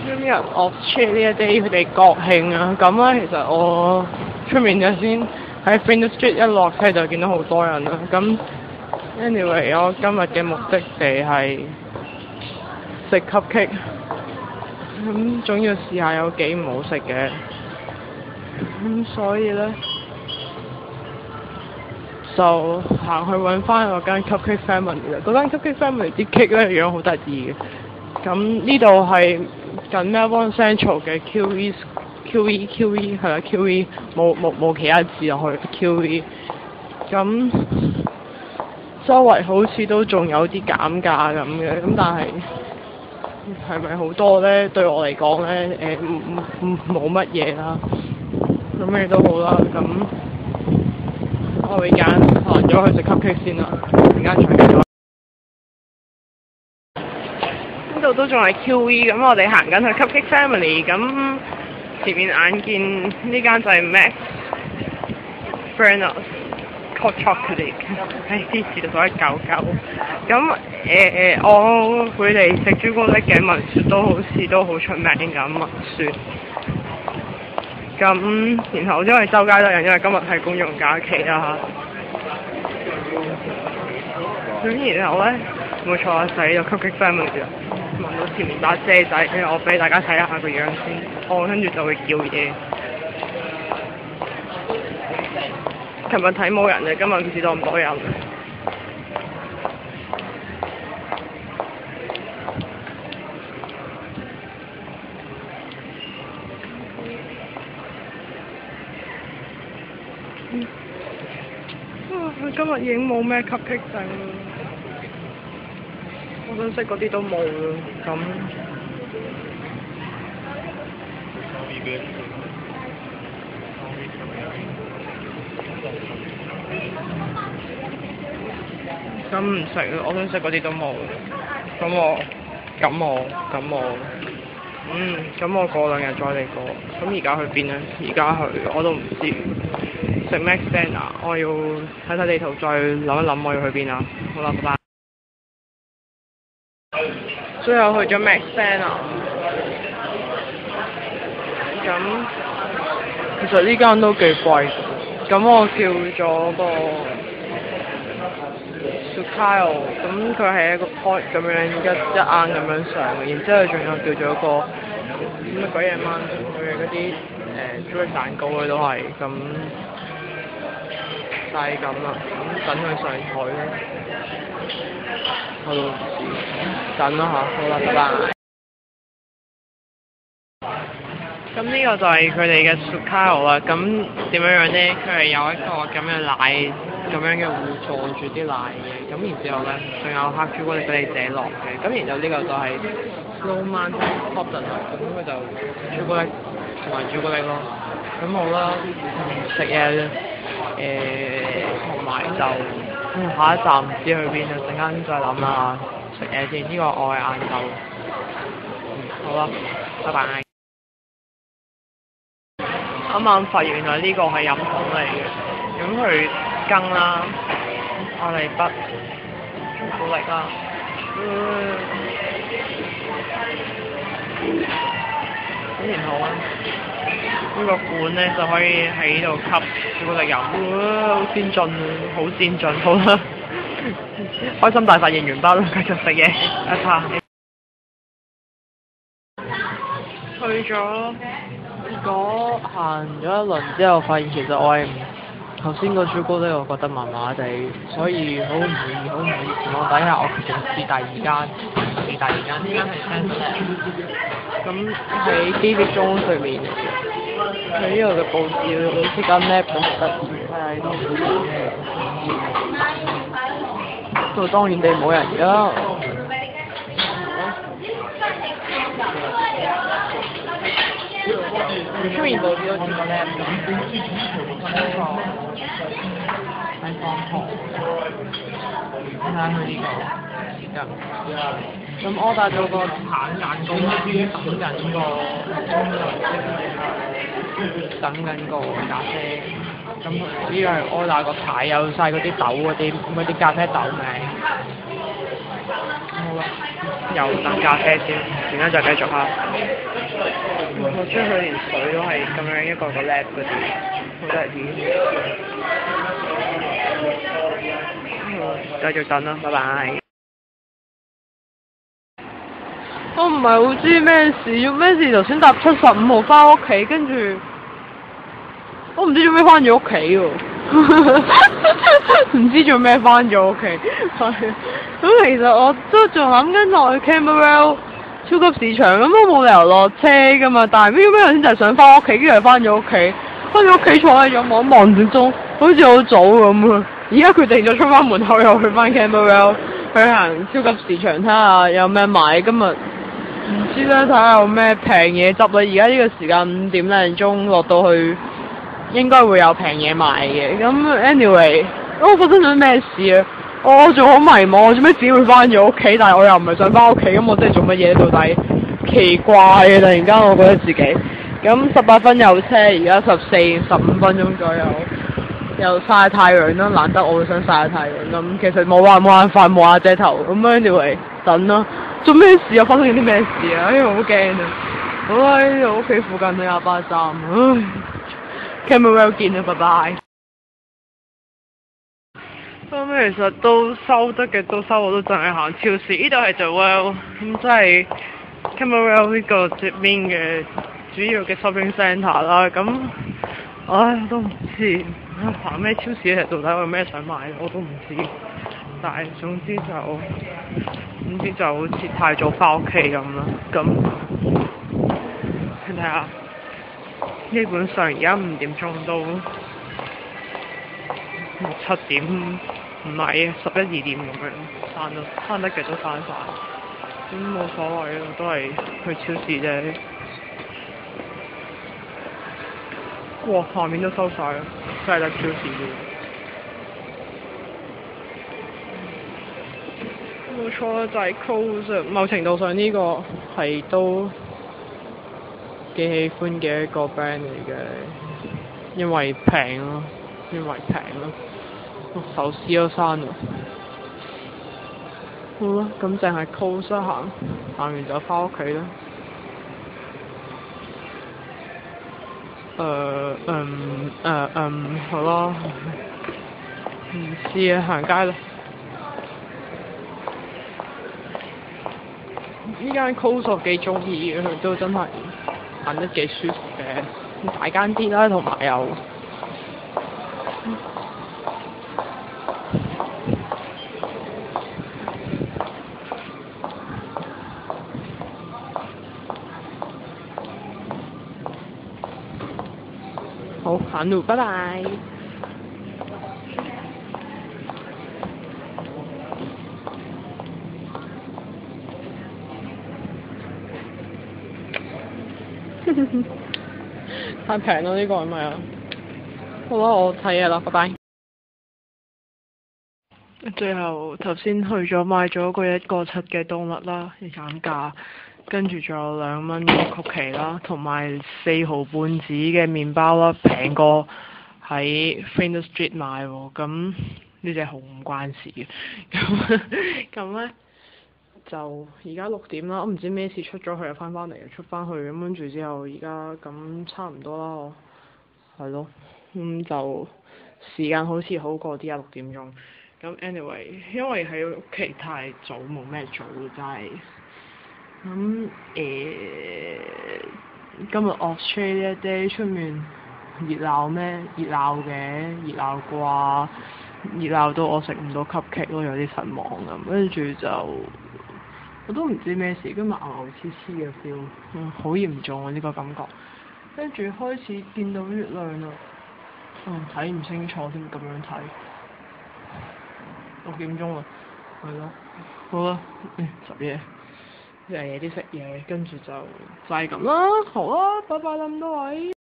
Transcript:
今日 Australia Day 佢哋國慶啊，咁咧其實我出面就先喺 Flinders Street 一落車就見到好多人啦。咁 anyway 我今日嘅目的地係食 cupcake，咁總要試下有幾唔好食嘅。咁所以咧就行去揾翻嗰間 Cupcake Family 啦。嗰間 Cupcake Family 啲 cake 咧樣好得意嘅。咁呢度係近 Melbourne Central 嘅 QE 係啦 QE 冇其他字落去 QE。咁周圍好似都仲有啲減價咁嘅，咁但係咪好多咧？對我嚟講咧，冇乜嘢啦。咁咩都好啦，咁我會揀行咗去食 cupcake 先啦，陣間再見。呢度都仲係 QE， 咁我哋行緊去 Cupcake Family， 咁前面眼見呢間就係 Max Brenner's Hot Chocolate， 啲字就所謂99。咁佢哋食朱古力嘅聞説都好似都好出名咁聞説。咁然後因為周街都人，因為今日係公眾假期啦嚇。咁然後咧冇錯啊，就係呢個 Cupcake Family 啦。聞到前面把遮仔，我俾大家睇一下個樣先，跟住就會叫嘢。琴日睇冇人嘅，今日唔知多唔多人。佢今日已經冇咩 cupcake 整啦，我想食嗰啲都冇啦，咁。咁唔食啦，我想食嗰啲都冇。咁我過2日再嚟過。咁而家去邊咧？而家去我都唔知。食 Max Dinner， 我要睇睇地圖，再諗一諗我要去邊啊！好啦，拜拜。最後去咗 Max Dinner。咁其實呢間都幾貴。咁我叫咗個 Sukao， 咁佢係一個 point 咁樣一盎咁樣上嘅，然之後仲有叫咗個乜鬼嘢饅頭佢嘅嗰啲朱古力蛋糕咧都係咁。就係咁啦，咁等佢上台啦。我都唔知，等啦嚇，好啦，拜拜。咁呢個就係佢哋嘅 Sukao 啦。咁點樣咧？佢係有一個咁嘅奶，咁樣嘅壺裝住啲奶嘅。咁然之後咧，仲有黑朱古力俾你寫落嘅。咁然後呢個就係 Snow Mountain Cotton 啦。咁佢就朱古力同埋朱古力咯。咁好啦，食嘢同埋就下一站唔知去邊啊！陣間再諗啦，食嘢先。呢個我係晏晝。好啦，拜拜。啱啱發現原來呢個係飲筒嚟嘅，咁佢羹啦、愛麗筆、朱古力啦，咁然後呢個罐咧就可以喺度吸朱古力飲，好先進啊，好先進，好啦，開心大發現完畢啦，繼續食嘢，一餐。去咗。如果行咗一輪之後，發現其實我係頭先個朱古力我覺得麻麻地，所以好唔滿意情況底下，我決定試第二間。呢間係 Sunset， 咁喺 David Jones 對面。佢呢度嘅佈置好似間 map 咁得意，係都當然地冇人㗎。出面報紙都見過咧，喺方塘，睇下佢呢個，咁我帶咗個橙眼糕，等緊個咖啡，咁呢個係我帶個牌，有晒嗰啲豆嗰啲咖啡豆名，好啦。又等咖啡先，陣間再繼續啦。我中意佢連水都係咁樣一個個 lap 嗰啲，好得意。繼續等啦，拜拜。我唔係好知咩事，做咩事？頭先搭75號翻屋企，跟住我唔知做咩翻咗屋企喎。唔知做咩翻咗屋企，係咁其實我都仲諗緊落去 Camberwell 超級市場，咁都冇理由落車噶嘛，但係咩頭先就係想翻屋企，跟住又翻咗屋企，翻咗屋企坐喺咗望一望之中，好似好早咁啊！而家決定咗出翻門口又去翻 Camberwell 去行超級市場睇下有咩買，今日唔知咧睇下有咩平嘢執啦。而家呢個時間5點零鐘落到去。應該會有平嘢賣嘅，咁 anyway，我發生咗咩事啊？我仲好迷茫，我做咩自己會翻咗屋企？但係我又唔係想翻屋企，咁我真係做乜嘢到底？奇怪嘅，突然間我覺得自己，咁18分有車，而家15分鐘左右，又曬太陽啦，難得我會想曬下太陽，咁其實冇辦法冇下遮頭，咁 anyway 等啦。做咩事啊？發生咗啲咩事啊？因為我好驚啊！唉，我屋企附近去亞巴站，唉。Camberwell 見啦，拜拜。咁其實都收得嘅都收，我都淨係行超市。呢度係做 Well， 咁即係 Camberwell 呢個接邊嘅主要嘅 shopping centre 啦。咁，唉，都唔知行咩超市其實到底我有咩想買，我都唔知。但係總之就好似太早翻屋企咁啦。咁，睇下。基本上而家5點鐘都7點，唔係11、2點咁樣，翻得嘅都翻晒，咁冇所謂咯，都係去超市啫。哇！下面都收晒啦，真係得超市啫。冇錯啦，就係 Coles，某程度上呢個係都幾喜歡嘅一個 brand 嚟嘅，因為平咯，壽司都閂啦。好啦，咁淨係 Coles 行完就翻屋企啦。好啦，唔知啊，行街啦。呢間 Coles 我幾中意嘅，佢都真係行得幾舒服嘅，大間啲啦，同埋又好行路，拜拜。太平啦呢個係咪啊？好啦，我睇嘢啦，拜拜。最後頭先去咗買咗個1.7嘅冬甩啦，減價，跟住仲有2蚊嘅曲奇啦，同埋4毫半紙嘅麵包啦，平過喺 Flinders Street 買喎。咁呢隻好唔關事嘅。咁咧。就而家6點啦，我唔知咩事出咗去又翻嚟又出翻去，咁跟住之後而家咁差唔多啦，係咯，就時間好似好過啲啊6點鐘。咁 anyway， 因為喺屋企太早冇咩做真係。咁今日 Australia Day 出面熱鬧咩？熱鬧啩，熱鬧到我食唔到 cupcake 咯，有啲失望咁，跟住就。我都唔知咩事，今日牛黐黐嘅 feel， 好嚴重啊呢個感覺。跟住開始見到月亮啦，睇唔清楚添，咁樣睇。6點鐘啦，係咯，好啦，執嘢，啲食嘢，跟住就係咁啦，好啦，拜拜啦咁多位。